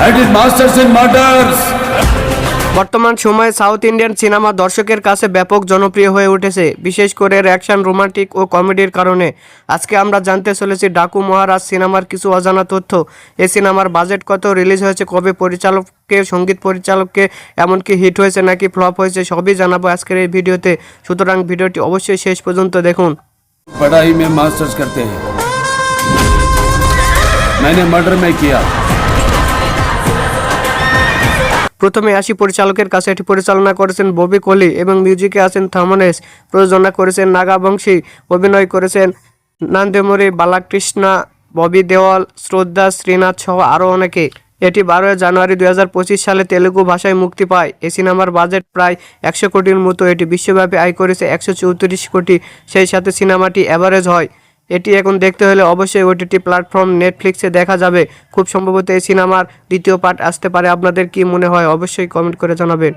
That is Masters in Murders. বর্তমান সময়ে south Indian cinema দর্শকের কাছে ব্যাপক জনপ্রিয় হয়ে উঠেছে, বিশেষ করে অ্যাকশন, রোমান্টিক ও কমেডির কারণে। আজকে আমরা জানতে চলেছি ডাকু মহারাজ সিনেমার কিছু অজানা তথ্য। এই সিনেমার বাজেট কত, রিলিজ হয়েছে কবে, পরিচালককে, সঙ্গীত পরিচালককে, এমনকি হিট হয়েছে নাকি ফ্লপ হয়েছে, সবই জানাবো আজকের এই ভিডিওতে। সুতরাং ভিডিওটি অবশ্যই শেষ পর্যন্ত দেখুন। पढ़ाई में मास्टर्स करते हैं, मैंने मर्डर में किया। প্রথমে আসি পরিচালকের কাছে। এটি পরিচালনা করেছেন ববি কোহলি এবং মিউজিকে আছেন থামনেস। প্রযোজনা করেছেন নাগাবংশী। অভিনয় করেছেন নান্দেমুরি বালাকৃষ্ণা, ববি দেওয়াল, শ্রদ্ধা শ্রীনাথ সহ আরও অনেকে। এটি 12 জানুয়ারি 2025 সালে তেলুগু ভাষায় মুক্তি পায়। এই সিনেমার বাজেট প্রায় 100 কোটির মতো। এটি বিশ্বব্যাপী আয় করেছে 134 কোটি। সেই সাথে সিনেমাটি অ্যাভারেজ হয়। এটি এখন দেখতে হলে অবশ্যই ওটিটি প্ল্যাটফর্ম নেটফ্লিক্সে দেখা যাবে। খুব সম্ভবত এই সিনেমার দ্বিতীয় পার্ট আসতে পারে। আপনাদের কি মনে হয় অবশ্যই কমেন্ট করে জানাবেন।